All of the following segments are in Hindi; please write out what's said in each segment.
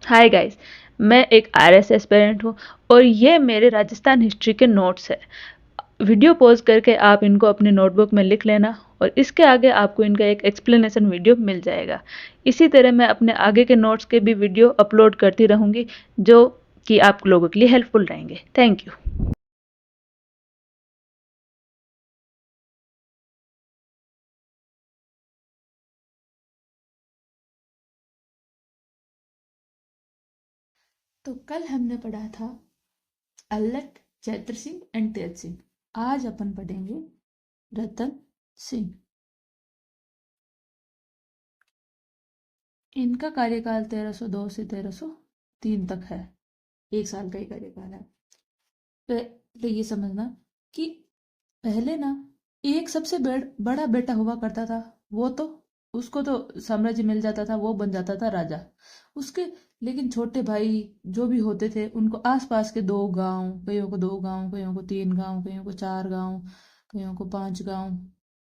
हाय गाइस, मैं एक आरएस एस्पिरेंट हूँ और ये मेरे राजस्थान हिस्ट्री के नोट्स है। वीडियो पॉज करके आप इनको अपने नोटबुक में लिख लेना और इसके आगे आपको इनका एक एक्सप्लेनेशन वीडियो मिल जाएगा। इसी तरह मैं अपने आगे के नोट्स के भी वीडियो अपलोड करती रहूँगी जो कि आप लोगों के लिए हेल्पफुल रहेंगे। Thank you. तो कल हमने पढ़ा था अल्लट, चैत्र सिंह एंड तेज सिंह। आज अपन पढ़ेंगे रतन सिंह। इनका कार्यकाल 1302 से 1303 तक है। 1 साल का ही कार्यकाल है। पहले ये समझना कि पहले ना एक सबसे बड़ा बेटा हुआ करता था। वो तो उसको तो साम्राज्य मिल जाता था, वो बन जाता था राजा। उसके लेकिन छोटे भाई जो भी होते थे उनको आसपास के 2 गांव, कईयों को 2 गांव, कईयों को 3 गांव, कईयों को 4 गांव, कईयों को 5 गांव,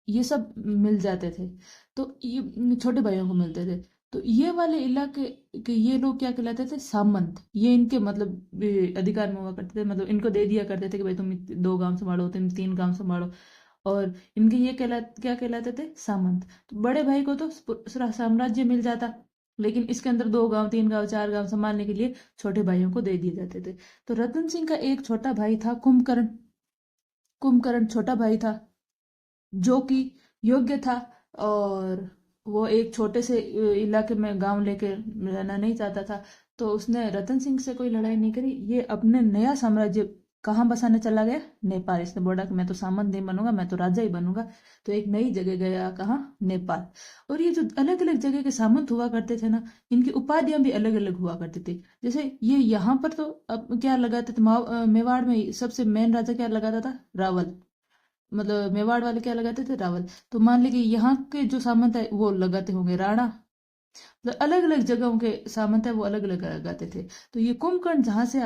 ये सब मिल जाते थे। तो ये छोटे भाइयों को मिलते थे। तो ये वाले इलाके के ये लोग क्या कहलाते थे? सामंत। ये इनके मतलब अधिकार में हुआ करते थे, मतलब इनको दे दिया करते थे कि भाई तुम 2 गांव संभालो, तुम 3 गांव संभालो। और इनके ये क्या कहलाते थे? सामंत। तो बड़े भाई को तो पूरा साम्राज्य मिल जाता, लेकिन इसके अंदर 2 गांव, 3 गांव, 4 गांव संभालने के लिए छोटे भाइयों को दे दिए जाते थे। तो रतन सिंह का एक छोटा भाई था कुंभकर्ण। कुंभकर्ण छोटा भाई था जो कि योग्य था, और वो एक छोटे से इलाके में गांव लेके रहना नहीं चाहता था। तो उसने रतन सिंह से कोई लड़ाई नहीं करी। ये अपने नया साम्राज्य कहाँ बसाने चला गया? नेपाल। इसने बोला कि मैं तो सामंत नहीं बनूंगा, मैं तो राजा ही बनूंगा। तो एक नई जगह गया, कहाँ? नेपाल। और ये जो अलग अलग जगह के सामंत हुआ करते थे ना, इनकी उपाधियां भी अलग अलग हुआ करती थी। जैसे ये यहाँ पर तो अब क्या लगाते थे, मेवाड़ में सबसे मेन राजा क्या लगाता था? रावल। मतलब मेवाड़ वाले क्या लगाते थे? रावल। तो मान लीजिए यहाँ के जो सामंत है वो लगाते होंगे राणा। तो अलग अलग जगहों के सामंत है वो अलग अलग लगाते थे। तो ये कुंभकर्ण जहां से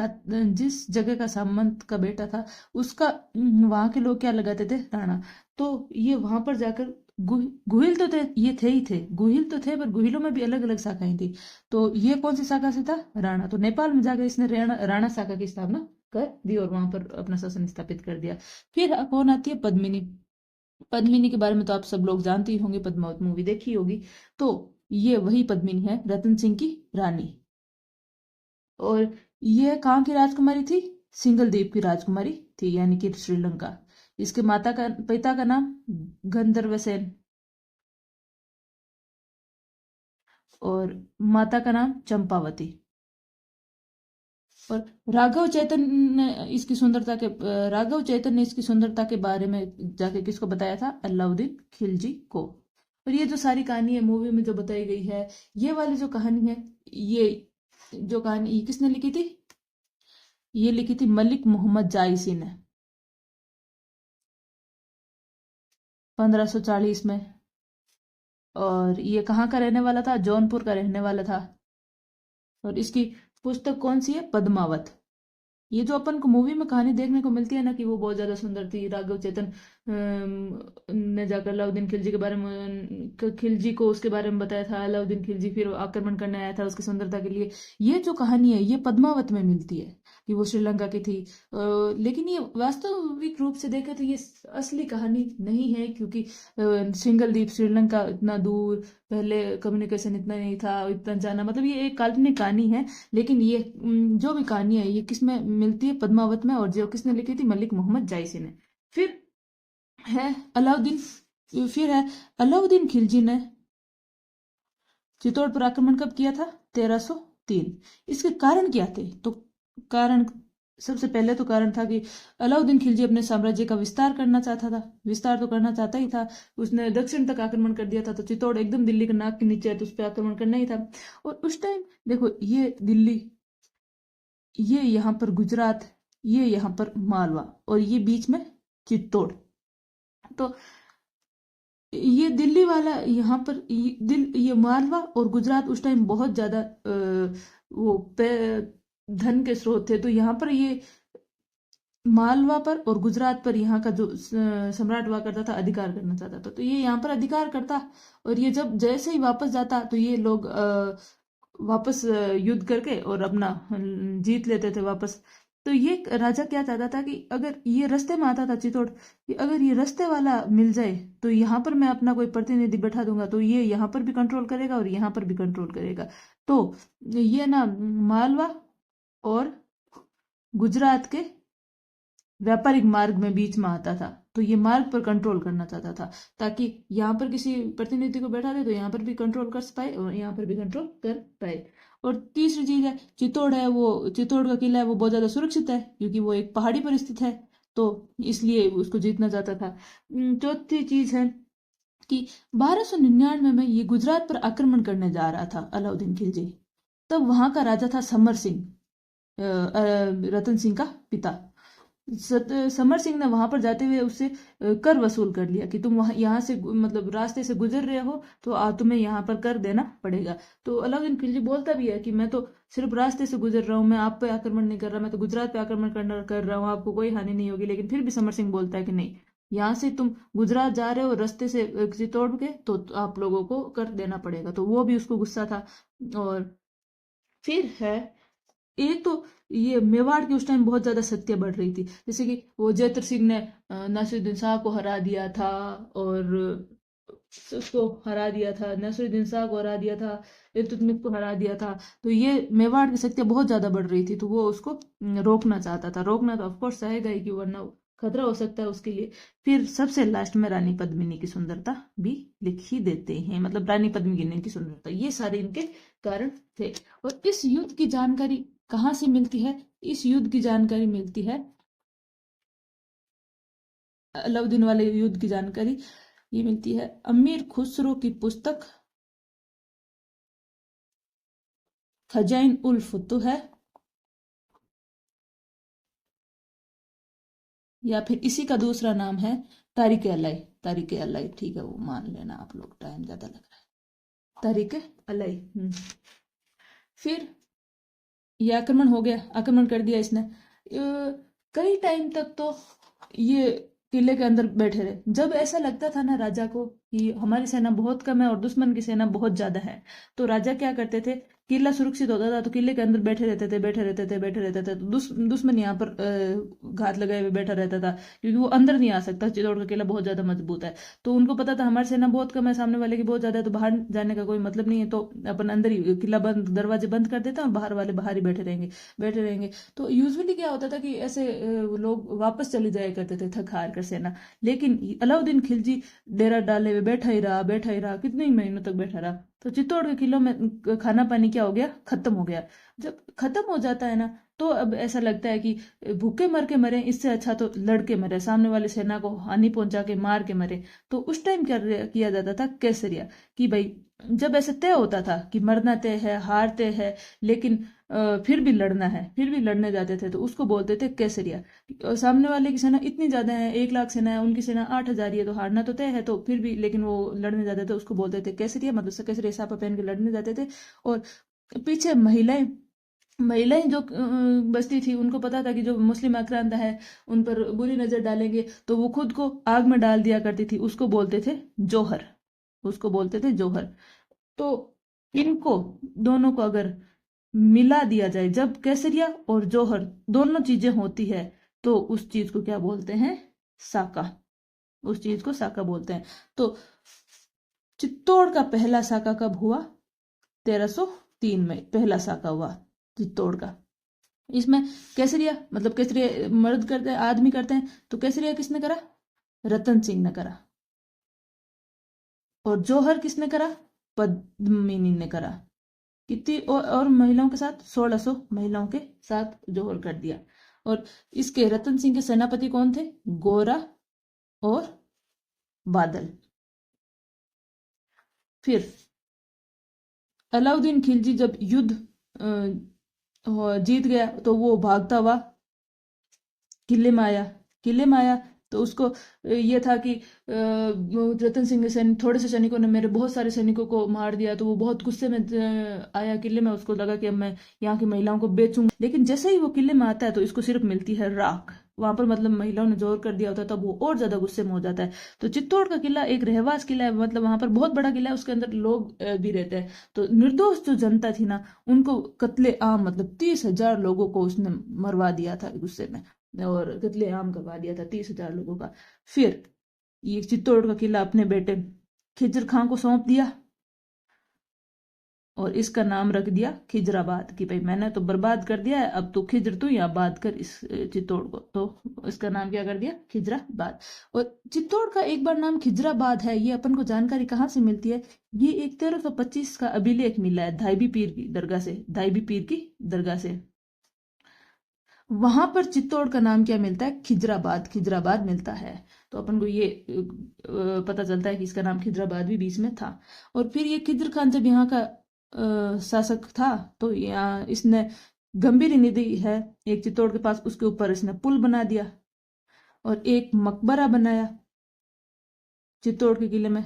जिस जगह का सामंत का बेटा था उसका वहां के लोग क्या लगाते थे? राणा। तो ये वहां पर जाकर गुहिल तो थे, ये थे ही थे, गुहिल तो थे, पर गुहिलों में भी अलग अलग शाखाएं थी। तो ये कौन सी शाखा से था? राणा। तो नेपाल में जाकर इसने राणा शाखा की स्थापना कर दी और वहां पर अपना शासन स्थापित कर दिया। फिर कौन आती है? पद्मिनी। पद्मिनी के बारे में तो आप सब लोग जानते ही होंगे, पद्मावत मूवी देखी होगी। तो ये वही पद्मिनी है, रतन सिंह की रानी। और ये कहाँ की राजकुमारी थी? सिंगल द्वीप की राजकुमारी थी, यानी कि श्रीलंका। इसके पिता का नाम गंधर्व सेन, और माता का नाम चंपावती। और राघव चैतन ने इसकी सुंदरता के बारे में जाके किसको बताया था? अलाउद्दीन खिलजी को। और ये जो सारी कहानी है मूवी में जो बताई गई है, ये वाली जो कहानी है, ये जो कहानी ये किसने लिखी थी? ये लिखी थी मलिक मोहम्मद जायसी ने 1540 में। और ये कहाँ का रहने वाला था? जौनपुर का रहने वाला था। और इसकी पुस्तक कौन सी है? पद्मावत। ये जो अपन को मूवी में कहानी देखने को मिलती है ना कि वो बहुत ज्यादा सुंदर थी, राघव चेतन ने जाकर अलाउद्दीन खिलजी के बारे में, खिलजी को उसके बारे में बताया था, अलाउद्दीन खिलजी फिर वो आक्रमण करने आया था उसकी सुंदरता के लिए। ये जो कहानी है ये पद्मावत में मिलती है कि वो श्रीलंका की थी। लेकिन ये वास्तविक रूप से देखें तो ये असली कहानी नहीं है, क्योंकि सिंगल द्वीप श्रीलंका इतना दूर, पहले कम्युनिकेशन इतना नहीं था, इतना जाना, मतलब ये एक काल्पनिक कहानी है। लेकिन ये जो भी कहानी है ये किस में मिलती है? पद्मावत में। और जो किसने लिखी थी? मलिक मोहम्मद जायसी ने। फिर है अलाउद्दीन फिर है अलाउद्दीन खिलजी ने चित्तौड़ पर आक्रमण कब किया था? 1303। इसके कारण क्या थे? तो कारण, सबसे पहले तो कारण था कि अलाउद्दीन खिलजी अपने साम्राज्य का विस्तार करना चाहता था। विस्तार तो करना चाहता ही था। उसने दक्षिण तक आक्रमण कर दिया था, तो चित्तौड़ एकदम दिल्ली के नाक के नीचे है, तो उस पर आक्रमण करना ही था। और उस टाइम देखो, ये दिल्ली, ये यहाँ पर गुजरात, ये यहाँ पर मालवा, और ये बीच में चित्तौड़। तो ये दिल्ली वाला यहाँ पर ये मालवा और गुजरात उस टाइम बहुत ज्यादा वो धन के स्रोत थे। तो यहाँ पर ये मालवा पर और गुजरात पर यहाँ का जो सम्राट हुआ करता था अधिकार करना चाहता था। तो ये यहाँ पर अधिकार करता, और ये जब जैसे ही वापस जाता तो ये लोग वापस युद्ध करके और अपना जीत लेते थे वापस। तो ये राजा क्या चाहता था कि अगर ये रास्ते में आता था चित्तौड़, कि अगर ये रास्ते वाला मिल जाए तो यहाँ पर मैं अपना कोई प्रतिनिधि बैठा दूंगा, तो ये यहाँ पर भी कंट्रोल करेगा और यहाँ पर भी कंट्रोल करेगा। तो ये ना मालवा और गुजरात के व्यापारिक मार्ग में बीच में आता था, तो ये मार्ग पर कंट्रोल करना चाहता था, ताकि यहाँ पर किसी प्रतिनिधि को बैठा दे तो यहाँ पर भी कंट्रोल कर पाए और यहाँ पर भी कंट्रोल कर पाए। और तीसरी चीज है चित्तौड़ है, वो चित्तौड़ का किला है वो बहुत ज्यादा सुरक्षित है क्योंकि वो एक पहाड़ी पर स्थित है, तो इसलिए उसको जीतना चाहता था। चौथी चीज है कि 1299 में ये गुजरात पर आक्रमण करने जा रहा था अलाउद्दीन खिलजी। तब वहां का राजा था समर सिंह, रतन सिंह का पिता। समर सिंह ने वहां पर जाते हुए उससे कर वसूल कर लिया कि तुम वहां यहाँ से मतलब रास्ते से गुजर रहे हो तो तुम्हें यहाँ पर कर देना पड़ेगा। तो अलाउद्दीन खिलजी बोलता भी है कि मैं तो सिर्फ रास्ते से गुजर रहा हूँ, मैं आप पे आक्रमण नहीं कर रहा, मैं तो गुजरात पे आक्रमण कर रहा हूँ, आपको कोई हानि नहीं होगी। लेकिन फिर भी समर सिंह बोलता है कि नहीं, यहाँ से तुम गुजरात जा रहे हो रास्ते से चित्तौड़ के, तो आप लोगों को कर देना पड़ेगा। तो वो भी उसको गुस्सा था। और फिर है एक तो ये मेवाड़ की उस टाइम बहुत ज्यादा सत्य बढ़ रही थी, जैसे कि वो जैतर सिंह ने नासिरुद्दीन शाह को हरा दिया था, और उसको हरा दिया था, नासिरुद्दीन शाह को हरा दिया था, इल्तुतमिश को हरा दिया था। तो ये मेवाड़ की शक्तियां बहुत ज्यादा बढ़ रही थी, तो वो उसको रोकना चाहता था। रोकना तो ऑफकोर्स चाहेगा ही कि वरना खतरा हो सकता है उसके लिए। फिर सबसे लास्ट में रानी पद्मिनी की सुंदरता भी लिख ही देते हैं, मतलब रानी पद्मिनी की सुंदरता, ये सारे इनके कारण थे। और इस युद्ध की जानकारी कहाँ से मिलती है? इस युद्ध की जानकारी मिलती है, अलाउद्दीन वाले युद्ध की जानकारी ये मिलती है अमीर खुसरो की पुस्तक खजाइन उल फुतूह है, या फिर इसी का दूसरा नाम है तारीख अलाई। तारीख अलाई ठीक है, वो मान लेना आप लोग, टाइम ज्यादा लग रहा है। तारीख अलाई। फिर ये आक्रमण हो गया, आक्रमण कर दिया इसने। कई टाइम तक तो ये किले के अंदर बैठे रहे। जब ऐसा लगता था ना राजा को कि हमारी सेना बहुत कम है और दुश्मन की सेना बहुत ज्यादा है, तो राजा क्या करते थे, किला सुरक्षित होता था तो किले के अंदर बैठे रहते थे, बैठे रहते थे, बैठे रहते थे। तो दुश्मन यहाँ पर घात लगाए हुए बैठा रहता था, क्योंकि वो अंदर नहीं आ सकता, चित्तौड़ का किला बहुत ज्यादा मजबूत है। तो उनको पता था हमारी सेना बहुत कम है, सामने वाले की बहुत ज्यादा है, तो बाहर जाने का कोई मतलब नहीं है, तो अपन अंदर ही किला बंद, दरवाजे बंद कर देते हैं और बाहर वाले बाहर ही बैठे रहेंगे, बैठे रहेंगे। तो यूजुअली क्या होता था कि ऐसे लोग वापस चले जाया करते थे थक हार कर सेना। लेकिन अलाउद्दीन खिलजी डेरा डाले हुए बैठा ही रहा, बैठा ही रहा, कितने ही महीनों तक बैठा रहा। तो चित्तौड़ के किलों में खाना पानी क्या हो गया, खत्म हो गया। जब खत्म हो जाता है ना, तो अब ऐसा लगता है कि भूखे मर के मरे, इससे अच्छा तो लड़के मरे, सामने वाली सेना को हानि पहुंचा के मार के मरे। तो उस टाइम क्या किया जाता था, केसरिया, कि भाई जब ऐसे तय होता था कि मरना तय है, हार तय है, लेकिन फिर भी लड़ना है, फिर भी लड़ने जाते थे, तो उसको बोलते थे केसरिया। सामने वाले की सेना इतनी ज्यादा है, 1 लाख सेना है, उनकी सेना 8,000 ही है, तो हारना तो तय है, तो फिर भी लेकिन वो लड़ने जाते थे, उसको बोलते थे केसरिया, मतलब केसरिया साफा पहन के लड़ने जाते थे। और पीछे महिलाएं, महिलाएं जो बस्ती थी, उनको पता था कि जो मुस्लिम आक्रांता है उन पर बुरी नजर डालेंगे, तो वो खुद को आग में डाल दिया करती थी, उसको बोलते थे जौहर, उसको बोलते थे जौहर। तो इनको दोनों को अगर मिला दिया जाए, जब केसरिया और जौहर दोनों चीजें होती है, तो उस चीज को क्या बोलते हैं, साका। उस चीज को साका बोलते हैं। तो चित्तौड़ का पहला साका कब हुआ, 1303 में पहला साका हुआ चित्तौड़ का। इसमें केसरिया, मतलब केसरिया मर्द करते हैं, आदमी करते हैं, तो केसरिया किसने करा, रतन सिंह ने करा। और जौहर किसने करा, पद्मिनी ने करा। कितनी और महिलाओं के साथ, 1600 महिलाओं के साथ जौहर कर दिया। और इसके रतन सिंह के सेनापति कौन थे, गोरा और बादल। फिर अलाउद्दीन खिलजी जब युद्ध जीत गया, तो वो भागता हुआ किले में आया। किले में आया तो उसको ये था कि रतन सिंह के थोड़े से सैनिकों ने मेरे बहुत सारे सैनिकों को मार दिया, तो वो बहुत गुस्से में आया किले में। उसको लगा कि अब मैं यहाँ की महिलाओं को बेचूंगा। लेकिन जैसे ही वो किले में आता है, तो इसको सिर्फ मिलती है राख, वहां पर मतलब महिलाओं ने जोर कर दिया होता है तब वो और ज्यादा गुस्से में हो जाता है। तो चित्तौड़ का किला एक रहवास किला है, मतलब वहां पर बहुत बड़ा किला है, उसके अंदर लोग भी रहते हैं। तो निर्दोष जो जनता थी ना, उनको कत्ले आम, मतलब 30,000 लोगों को उसने मरवा दिया था गुस्से में, और कत्ले आम करवा दिया था 30,000 लोगों का। फिर ये चित्तौड़ का किला अपने बेटे खिज्र खां को सौंप दिया, और इसका नाम रख दिया खिजराबाद, कि भाई मैंने तो बर्बाद कर दिया है, अब तू खिज्र तू यहाँ बात कर इस चित्तौड़ को। तो इसका नाम क्या कर दिया, खिजराबाद। और चित्तौड़ का एक बार नाम खिजराबाद है, ये अपन को जानकारी कहाँ से मिलती है, ये एक 1325 का अभिलेख मिला है धाईबी पीर की दरगाह से, धाईबी पीर की दरगाह से। वहां पर चित्तौड़ का नाम क्या मिलता है, खिजराबाद, खिजराबाद मिलता है। तो अपन को ये पता चलता है कि इसका नाम खिजराबाद भी बीच में था। और फिर ये खिज्र खान जब यहाँ का शासक था, तो यहाँ इसने गंभीरी नदी है एक चित्तौड़ के पास, उसके ऊपर इसने पुल बना दिया और एक मकबरा बनाया चित्तौड़ के किले में।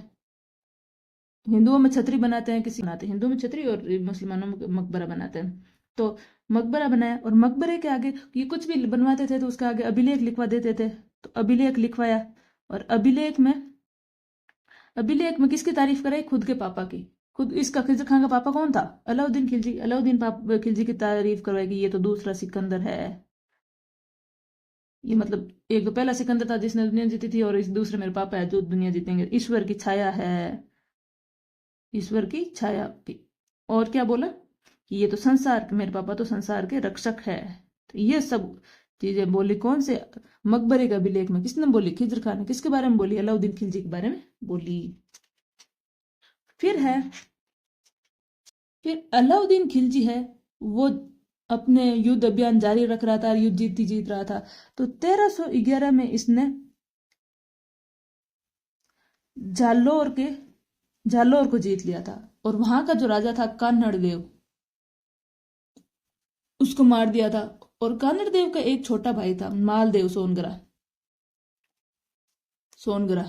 हिंदुओं में छतरी बनाते हैं, किसी बनाते हैं हिंदुओं में छतरी, और मुसलमानों में मकबरा बनाते हैं। तो मकबरा बनाया, और मकबरे के आगे ये कुछ भी बनवाते थे तो उसके आगे अभिलेख लिखवा देते थे। तो अभिलेख लिखवाया, और अभिलेख में किसकी तारीफ कराई, खुद के पापा की। खुद इसका खिज्र खान का पापा कौन था, अलाउद्दीन खिलजी। अलाउद्दीन खिलजी की तारीफ करवाई कि ये तो दूसरा सिकंदर है। ये मतलब एक तो पहला सिकंदर था जिसने दुनिया जीती थी, और इस दूसरे मेरे पापा है जो दुनिया जीतेंगे, ईश्वर की छाया है, ईश्वर की छाया की। और क्या बोला कि ये तो संसार, मेरे पापा तो संसार के रक्षक है। तो ये सब चीजें बोली कौन से मकबरे का अभिलेख में, किसने बोली, खिज्र खान ने। किसके बारे में बोली, अलाउद्दीन खिलजी के बारे में बोली। फिर है, फिर अलाउद्दीन खिलजी है, वो अपने युद्ध अभियान जारी रख रहा था, युद्ध जीत रहा था। तो 1311 में इसने जालोर को जीत लिया था, और वहां का जो राजा था कान्हड़ देव, उसको मार दिया था। और कान्हड़ देव का एक छोटा भाई था मालदेव सोनगरा,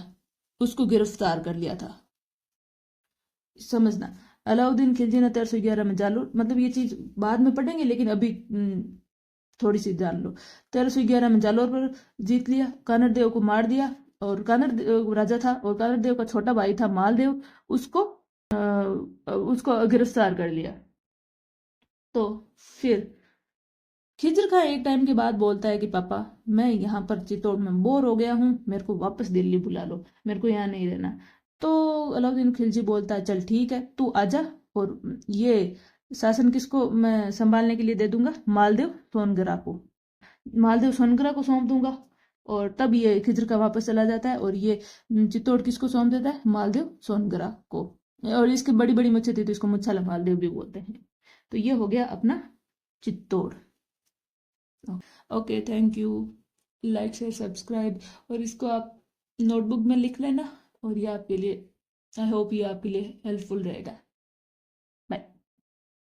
उसको गिरफ्तार कर लिया था। समझना, अलाउद्दीन खिलजी ने 1311 में जालोर, मतलब ये चीज बाद में पढ़ेंगे लेकिन अभी थोड़ी सी जान लो। 1311 में जालोर पर जीत लिया, कान्हड़ देव को मार दिया, और कान्हड़ राजा था, और कान्हड़ देव का छोटा भाई था मालदेव, उसको गिरफ्तार कर लिया। तो फिर खिज्र खां एक टाइम के बाद बोलता है कि पापा मैं यहाँ पर चित्तौड़ में बोर हो गया हूँ, मेरे को वापस दिल्ली बुला लो, मेरे को यहाँ नहीं रहना। तो अलाउद्दीन खिलजी बोलता है चल ठीक है तू आजा, और ये शासन किसको मैं संभालने के लिए दे दूंगा, मालदेव सोनगरा को सौंप दूंगा। और तब ये खिज्र का वापस चला जाता है, और ये चित्तौड़ किसको सौंप देता है, मालदेव सोनगरा को। और इसकी बड़ी बड़ी मुच्छें थी तो इसको मुच्छाला मालदेव भी बोलते हैं। तो ये हो गया अपना Chittor. Okay, thank you. Like share subscribe, और इसको आप नोटबुक में लिख लेना, और ये आपके लिए, आई होप ये आपके लिए हेल्पफुल रहेगा।